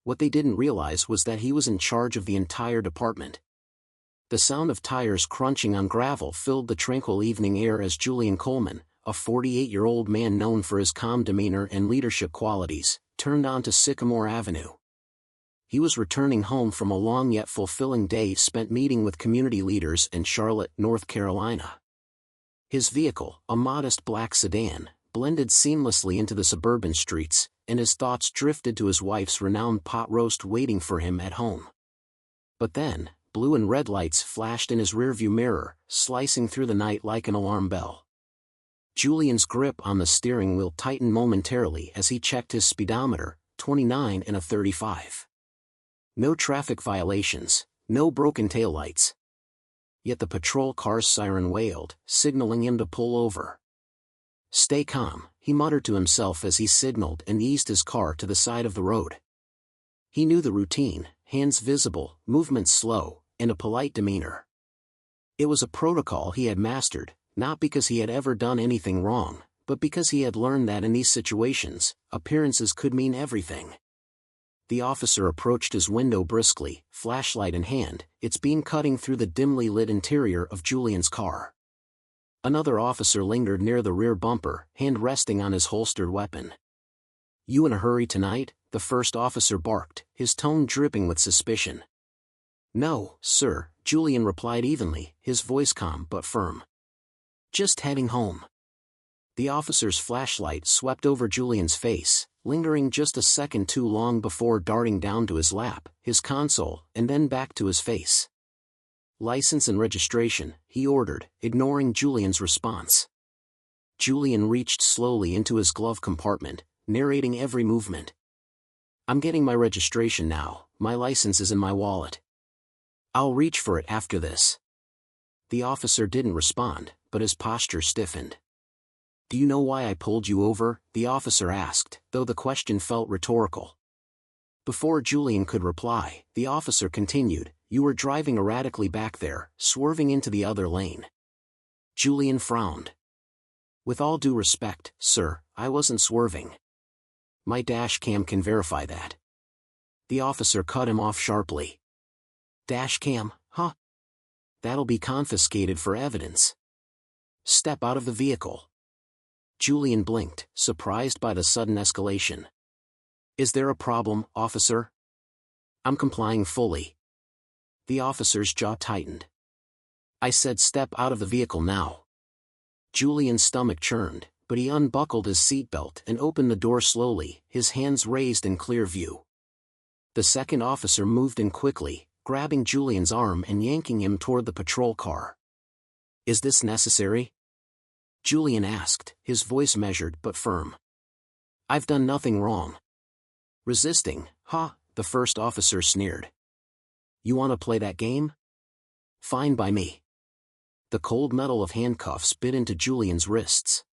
What they didn't realize was that he was in charge of the entire department. The sound of tires crunching on gravel filled the tranquil evening air as Julian Coleman, a 48-year-old man known for his calm demeanor and leadership qualities, turned onto Sycamore Avenue. He was returning home from a long yet fulfilling day spent meeting with community leaders in Charlotte, North Carolina. His vehicle, a modest black sedan, blended seamlessly into the suburban streets, and his thoughts drifted to his wife's renowned pot roast waiting for him at home. But then, blue and red lights flashed in his rearview mirror, slicing through the night like an alarm bell. Julian's grip on the steering wheel tightened momentarily as he checked his speedometer, 29 and a 35. No traffic violations, no broken taillights. Yet the patrol car's siren wailed, signaling him to pull over. "Stay calm," he muttered to himself as he signaled and eased his car to the side of the road. He knew the routine: hands visible, movements slow, and a polite demeanor. It was a protocol he had mastered, not because he had ever done anything wrong, but because he had learned that in these situations, appearances could mean everything. The officer approached his window briskly, flashlight in hand, its beam cutting through the dimly lit interior of Julian's car. Another officer lingered near the rear bumper, hand resting on his holstered weapon. "You in a hurry tonight?" the first officer barked, his tone dripping with suspicion. "No, sir," Julian replied evenly, his voice calm but firm. "Just heading home." The officer's flashlight swept over Julian's face, lingering just a second too long before darting down to his lap, his console, and then back to his face. "License and registration," he ordered, ignoring Julian's response. Julian reached slowly into his glove compartment, narrating every movement. "I'm getting my registration now, my license is in my wallet. I'll reach for it after this." The officer didn't respond, but his posture stiffened. "Do you know why I pulled you over?" the officer asked, though the question felt rhetorical. Before Julian could reply, the officer continued, "You were driving erratically back there, swerving into the other lane." Julian frowned. "With all due respect, sir, I wasn't swerving. My dash cam can verify that." The officer cut him off sharply. "Dash cam, huh? That'll be confiscated for evidence. Step out of the vehicle." Julian blinked, surprised by the sudden escalation. "Is there a problem, officer?" "I'm complying fully." The officer's jaw tightened. "I said step out of the vehicle now." Julian's stomach churned, but he unbuckled his seatbelt and opened the door slowly, his hands raised in clear view. The second officer moved in quickly, grabbing Julian's arm and yanking him toward the patrol car. "Is this necessary?" Julian asked, his voice measured but firm. "I've done nothing wrong." "Resisting, huh?" the first officer sneered. "You want to play that game? Fine by me." The cold metal of handcuffs bit into Julian's wrists.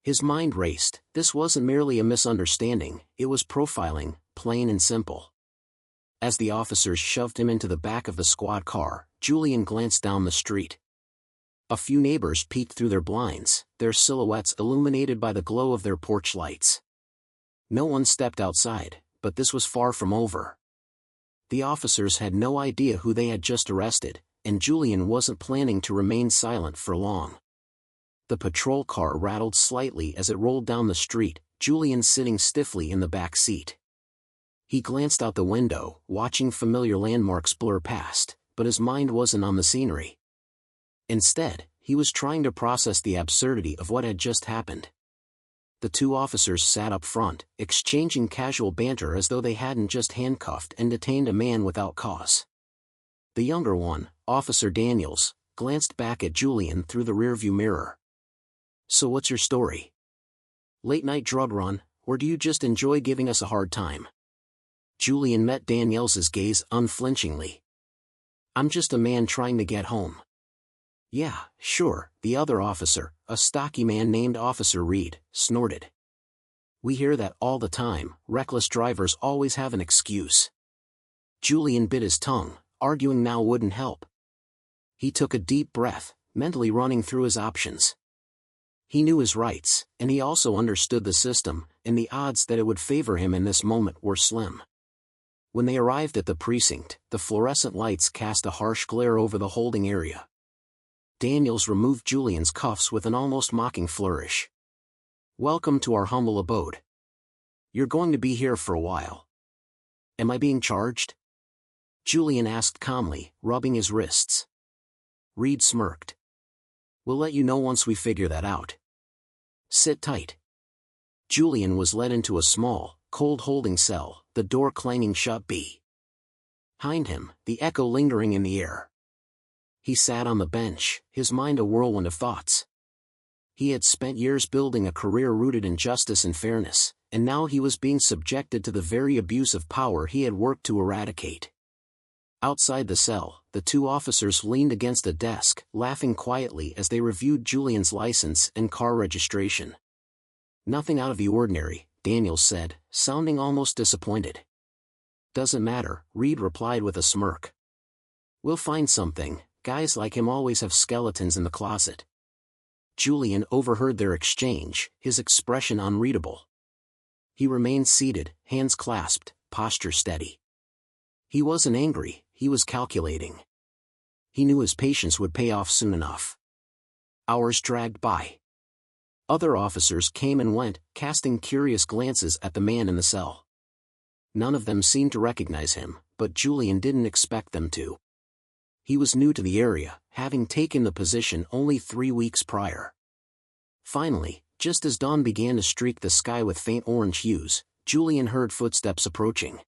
His mind raced. This wasn't merely a misunderstanding, it was profiling, plain and simple. As the officers shoved him into the back of the squad car, Julian glanced down the street. A few neighbors peeked through their blinds, their silhouettes illuminated by the glow of their porch lights. No one stepped outside, but this was far from over. The officers had no idea who they had just arrested, and Julian wasn't planning to remain silent for long. The patrol car rattled slightly as it rolled down the street, Julian sitting stiffly in the back seat. He glanced out the window, watching familiar landmarks blur past, but his mind wasn't on the scenery. Instead, he was trying to process the absurdity of what had just happened. The two officers sat up front, exchanging casual banter as though they hadn't just handcuffed and detained a man without cause. The younger one, Officer Daniels, glanced back at Julian through the rearview mirror. "So what's your story? Late-night drug run, or do you just enjoy giving us a hard time?" Julian met Daniels's gaze unflinchingly. "I'm just a man trying to get home." "Yeah, sure," the other officer, a stocky man named Officer Reed, snorted. "We hear that all the time, reckless drivers always have an excuse." Julian bit his tongue, arguing now wouldn't help. He took a deep breath, mentally running through his options. He knew his rights, and he also understood the system, and the odds that it would favor him in this moment were slim. When they arrived at the precinct, the fluorescent lights cast a harsh glare over the holding area. Daniels removed Julian's cuffs with an almost mocking flourish. "Welcome to our humble abode. You're going to be here for a while." "Am I being charged?" Julian asked calmly, rubbing his wrists. Reed smirked. "We'll let you know once we figure that out. Sit tight." Julian was led into a small, cold holding cell, the door clanging shut behind him, the echo lingering in the air. He sat on the bench, his mind a whirlwind of thoughts. He had spent years building a career rooted in justice and fairness, and now he was being subjected to the very abuse of power he had worked to eradicate. Outside the cell, the two officers leaned against a desk, laughing quietly as they reviewed Julian's license and car registration. "Nothing out of the ordinary," Daniels said, sounding almost disappointed. "Doesn't matter," Reed replied with a smirk. "We'll find something. Guys like him always have skeletons in the closet." Julian overheard their exchange, his expression unreadable. He remained seated, hands clasped, posture steady. He wasn't angry, he was calculating. He knew his patience would pay off soon enough. Hours dragged by. Other officers came and went, casting curious glances at the man in the cell. None of them seemed to recognize him, but Julian didn't expect them to. He was new to the area, having taken the position only 3 weeks prior. Finally, just as dawn began to streak the sky with faint orange hues, Julian heard footsteps approaching.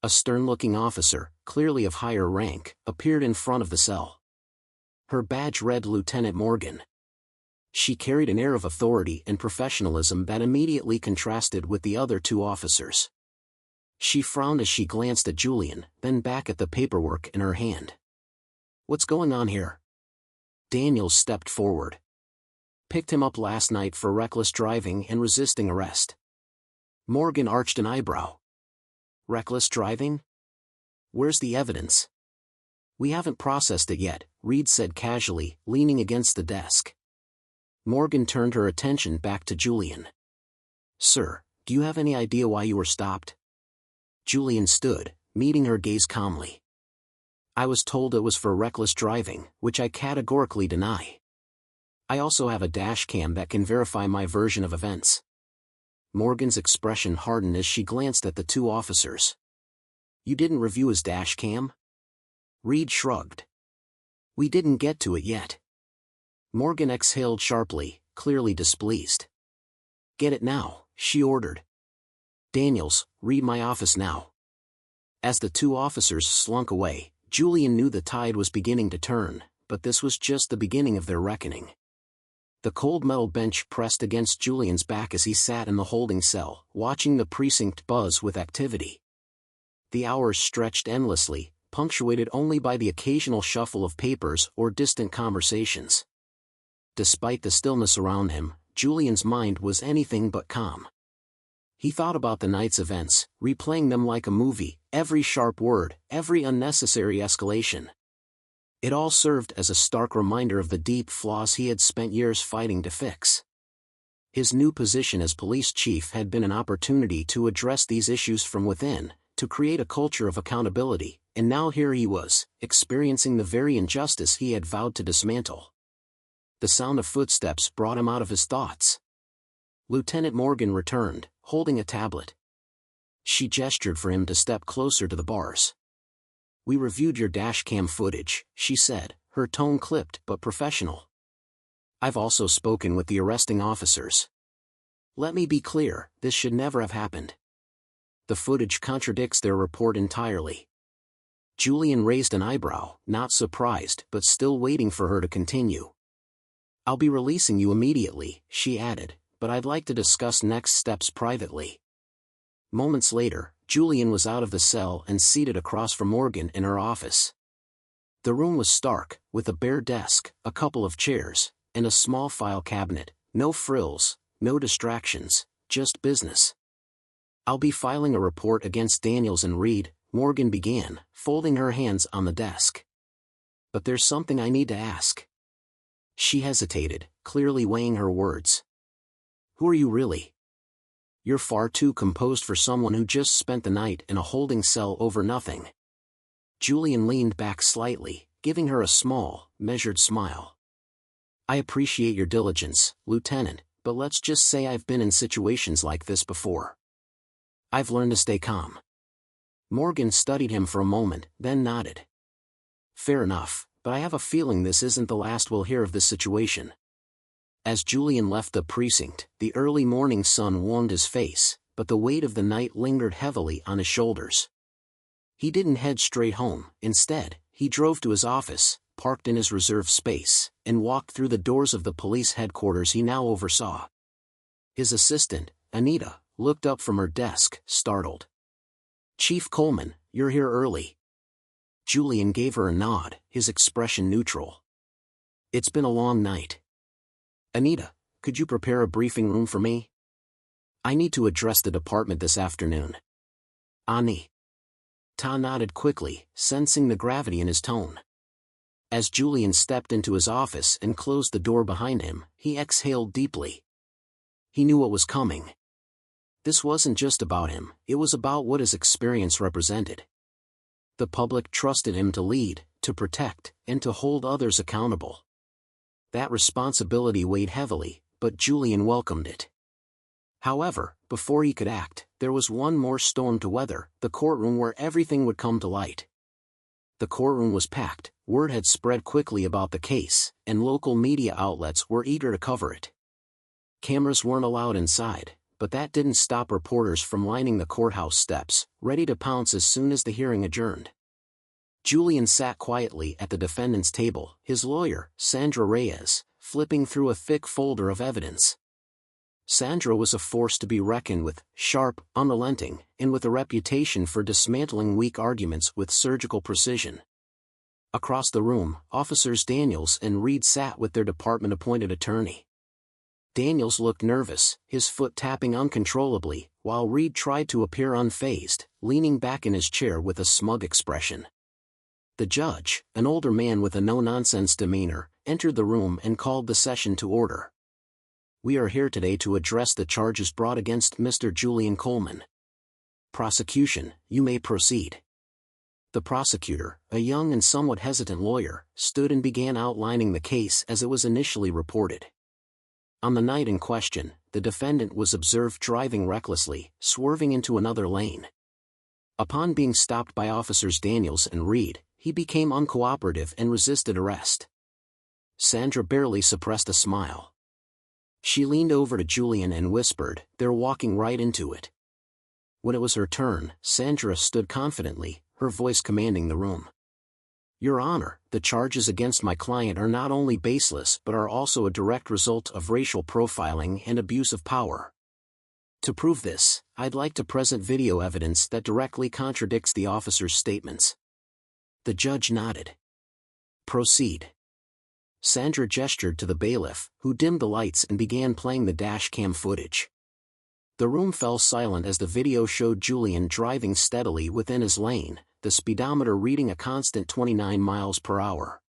A stern-looking officer, clearly of higher rank, appeared in front of the cell. Her badge read Lieutenant Morgan. She carried an air of authority and professionalism that immediately contrasted with the other two officers. She frowned as she glanced at Julian, then back at the paperwork in her hand. "What's going on here?" Daniels stepped forward. "Picked him up last night for reckless driving and resisting arrest." Morgan arched an eyebrow. "Reckless driving? Where's the evidence?" "We haven't processed it yet," Reed said casually, leaning against the desk. Morgan turned her attention back to Julian. "Sir, do you have any idea why you were stopped?" Julian stood, meeting her gaze calmly. "I was told it was for reckless driving, which I categorically deny. I also have a dash cam that can verify my version of events." Morgan's expression hardened as she glanced at the two officers. "You didn't review his dash cam?" Reed shrugged. "We didn't get to it yet." Morgan exhaled sharply, clearly displeased. "Get it now," she ordered. "Daniels, read my office now." As the two officers slunk away, Julian knew the tide was beginning to turn, but this was just the beginning of their reckoning. The cold metal bench pressed against Julian's back as he sat in the holding cell, watching the precinct buzz with activity. The hours stretched endlessly, punctuated only by the occasional shuffle of papers or distant conversations. Despite the stillness around him, Julian's mind was anything but calm. He thought about the night's events, replaying them like a movie, every sharp word, every unnecessary escalation. It all served as a stark reminder of the deep flaws he had spent years fighting to fix. His new position as police chief had been an opportunity to address these issues from within, to create a culture of accountability, and now here he was, experiencing the very injustice he had vowed to dismantle. The sound of footsteps brought him out of his thoughts. Lieutenant Morgan returned, holding a tablet. She gestured for him to step closer to the bars. "We reviewed your dashcam footage," she said, her tone clipped but professional. "I've also spoken with the arresting officers. Let me be clear, this should never have happened. The footage contradicts their report entirely." Julian raised an eyebrow, not surprised but still waiting for her to continue. "I'll be releasing you immediately," she added, "but I'd like to discuss next steps privately." Moments later, Julian was out of the cell and seated across from Morgan in her office. The room was stark, with a bare desk, a couple of chairs, and a small file cabinet. No frills, no distractions, just business. "I'll be filing a report against Daniels and Reed," Morgan began, folding her hands on the desk. "But there's something I need to ask." She hesitated, clearly weighing her words. "Who are you really?" You're far too composed for someone who just spent the night in a holding cell over nothing. Julian leaned back slightly, giving her a small, measured smile. I appreciate your diligence, Lieutenant, but let's just say I've been in situations like this before. I've learned to stay calm. Morgan studied him for a moment, then nodded. Fair enough, but I have a feeling this isn't the last we'll hear of this situation. As Julian left the precinct, the early morning sun warmed his face, but the weight of the night lingered heavily on his shoulders. He didn't head straight home. Instead, he drove to his office, parked in his reserved space, and walked through the doors of the police headquarters he now oversaw. His assistant, Anita, looked up from her desk, startled. Chief Coleman, you're here early. Julian gave her a nod, his expression neutral. It's been a long night. Anita, could you prepare a briefing room for me? I need to address the department this afternoon. Ani. Ta nodded quickly, sensing the gravity in his tone. As Julian stepped into his office and closed the door behind him, he exhaled deeply. He knew what was coming. This wasn't just about him, it was about what his experience represented. The public trusted him to lead, to protect, and to hold others accountable. That responsibility weighed heavily, but Julian welcomed it. However, before he could act, there was one more storm to weather, the courtroom where everything would come to light. The courtroom was packed, word had spread quickly about the case, and local media outlets were eager to cover it. Cameras weren't allowed inside, but that didn't stop reporters from lining the courthouse steps, ready to pounce as soon as the hearing adjourned. Julian sat quietly at the defendant's table, his lawyer, Sandra Reyes, flipping through a thick folder of evidence. Sandra was a force to be reckoned with, sharp, unrelenting, and with a reputation for dismantling weak arguments with surgical precision. Across the room, Officers Daniels and Reed sat with their department-appointed attorney. Daniels looked nervous, his foot tapping uncontrollably, while Reed tried to appear unfazed, leaning back in his chair with a smug expression. The judge, an older man with a no-nonsense demeanor, entered the room and called the session to order. We are here today to address the charges brought against Mr. Julian Coleman. Prosecution, you may proceed. The prosecutor, a young and somewhat hesitant lawyer, stood and began outlining the case as it was initially reported. On the night in question, the defendant was observed driving recklessly, swerving into another lane. Upon being stopped by Officers Daniels and Reed, he became uncooperative and resisted arrest. Sandra barely suppressed a smile. She leaned over to Julian and whispered, "They're walking right into it." When it was her turn, Sandra stood confidently, her voice commanding the room. Your Honor, the charges against my client are not only baseless but are also a direct result of racial profiling and abuse of power. To prove this, I'd like to present video evidence that directly contradicts the officer's statements. The judge nodded. Proceed. Sandra gestured to the bailiff, who dimmed the lights and began playing the dash cam footage. The room fell silent as the video showed Julian driving steadily within his lane, the speedometer reading a constant 29 miles per hour.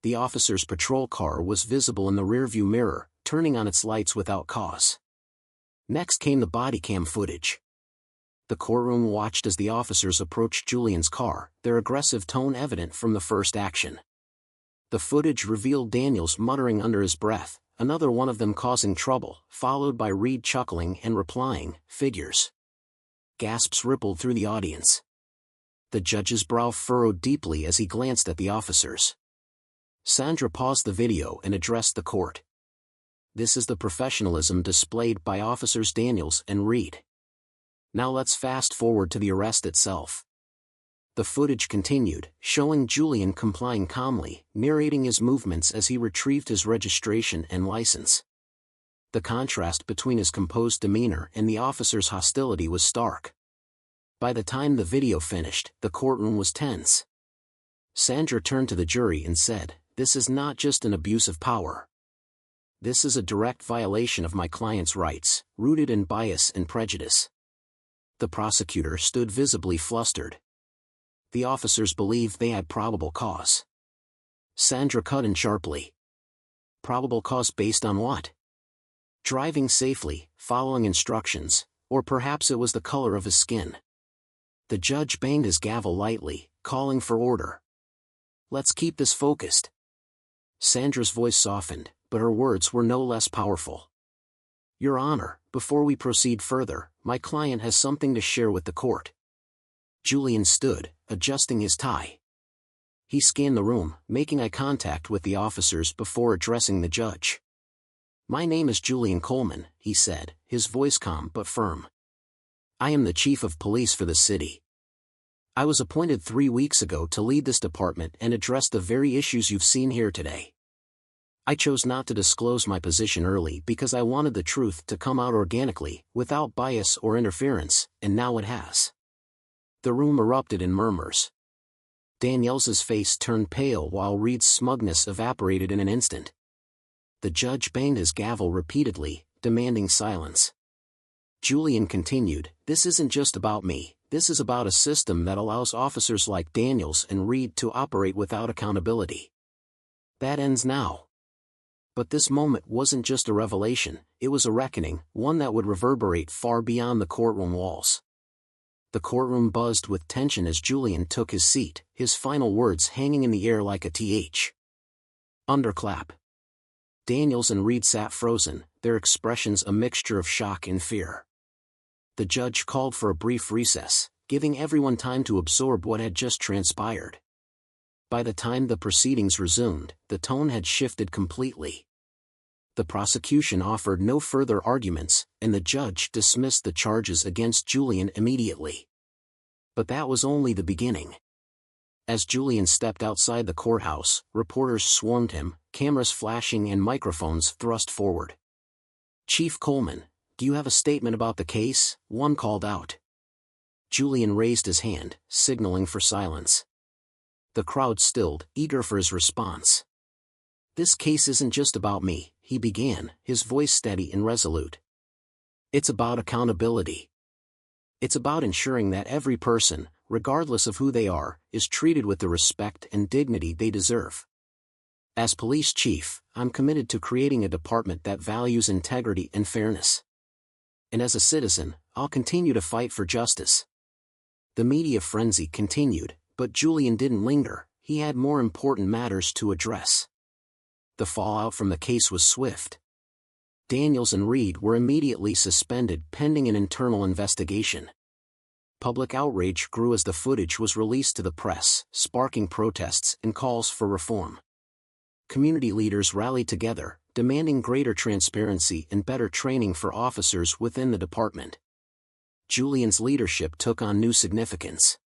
The officer's patrol car was visible in the rearview mirror, turning on its lights without cause. Next came the body cam footage. The courtroom watched as the officers approached Julian's car, their aggressive tone evident from the first action. The footage revealed Daniels muttering under his breath, another one of them causing trouble, followed by Reed chuckling and replying, "Figures." Gasps rippled through the audience. The judge's brow furrowed deeply as he glanced at the officers. Sandra paused the video and addressed the court. This is the professionalism displayed by Officers Daniels and Reed. Now let's fast forward to the arrest itself. The footage continued, showing Julian complying calmly, narrating his movements as he retrieved his registration and license. The contrast between his composed demeanor and the officer's hostility was stark. By the time the video finished, the courtroom was tense. Sandra turned to the jury and said, "This is not just an abuse of power. This is a direct violation of my client's rights, rooted in bias and prejudice." The prosecutor stood visibly flustered. The officers believed they had probable cause. Sandra cut in sharply. Probable cause based on what? Driving safely, following instructions, or perhaps it was the color of his skin. The judge banged his gavel lightly, calling for order. "Let's keep this focused." Sandra's voice softened, but her words were no less powerful. "Your Honor, before we proceed further, my client has something to share with the court." Julian stood, adjusting his tie. He scanned the room, making eye contact with the officers before addressing the judge. "My name is Julian Coleman," he said, his voice calm but firm. "I am the chief of police for the city. I was appointed 3 weeks ago to lead this department and address the very issues you've seen here today. I chose not to disclose my position early because I wanted the truth to come out organically, without bias or interference, and now it has." The room erupted in murmurs. Danielle's face turned pale while Reed's smugness evaporated in an instant. The judge banged his gavel repeatedly, demanding silence. Julian continued, "This isn't just about me, this is about a system that allows officers like Daniels and Reed to operate without accountability. That ends now." But this moment wasn't just a revelation, it was a reckoning, one that would reverberate far beyond the courtroom walls. The courtroom buzzed with tension as Julian took his seat, his final words hanging in the air like a th. Underclap. Daniels and Reed sat frozen, their expressions a mixture of shock and fear. The judge called for a brief recess, giving everyone time to absorb what had just transpired. By the time the proceedings resumed, the tone had shifted completely. The prosecution offered no further arguments, and the judge dismissed the charges against Julian immediately. But that was only the beginning. As Julian stepped outside the courthouse, reporters swarmed him, cameras flashing and microphones thrust forward. "Chief Coleman, do you have a statement about the case?" one called out. Julian raised his hand, signaling for silence. The crowd stilled, eager for his response. "This case isn't just about me," he began, his voice steady and resolute. "It's about accountability. It's about ensuring that every person, regardless of who they are, is treated with the respect and dignity they deserve. As police chief, I'm committed to creating a department that values integrity and fairness. And as a citizen, I'll continue to fight for justice." The media frenzy continued, but Julian didn't linger, he had more important matters to address. The fallout from the case was swift. Daniels and Reed were immediately suspended pending an internal investigation. Public outrage grew as the footage was released to the press, sparking protests and calls for reform. Community leaders rallied together, demanding greater transparency and better training for officers within the department. Julian's leadership took on new significance.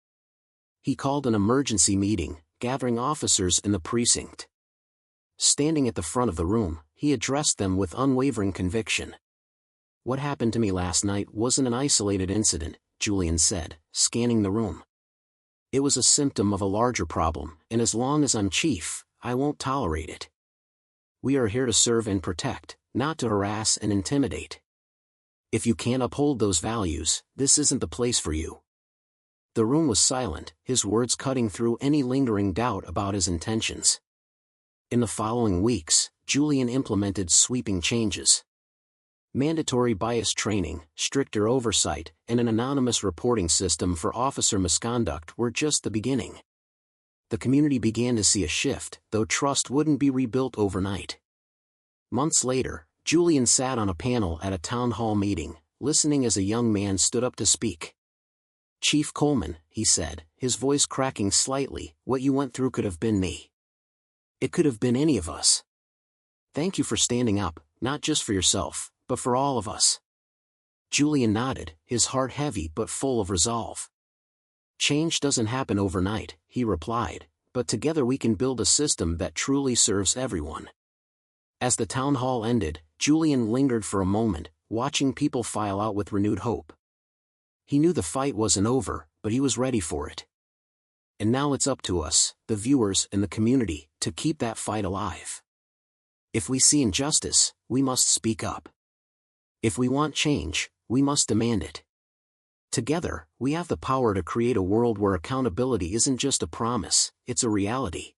He called an emergency meeting, gathering officers in the precinct. Standing at the front of the room, he addressed them with unwavering conviction. "What happened to me last night wasn't an isolated incident," Julian said, scanning the room. "It was a symptom of a larger problem, and as long as I'm chief, I won't tolerate it. We are here to serve and protect, not to harass and intimidate. If you can't uphold those values, this isn't the place for you." The room was silent, his words cutting through any lingering doubt about his intentions. In the following weeks, Julian implemented sweeping changes. Mandatory bias training, stricter oversight, and an anonymous reporting system for officer misconduct were just the beginning. The community began to see a shift, though trust wouldn't be rebuilt overnight. Months later, Julian sat on a panel at a town hall meeting, listening as a young man stood up to speak. "Chief Coleman," he said, his voice cracking slightly, "what you went through could have been me. It could have been any of us. Thank you for standing up, not just for yourself, but for all of us." Julian nodded, his heart heavy but full of resolve. "Change doesn't happen overnight," he replied, "but together we can build a system that truly serves everyone." As the town hall ended, Julian lingered for a moment, watching people file out with renewed hope. He knew the fight wasn't over, but he was ready for it. And now it's up to us, the viewers and the community, to keep that fight alive. If we see injustice, we must speak up. If we want change, we must demand it. Together, we have the power to create a world where accountability isn't just a promise, it's a reality.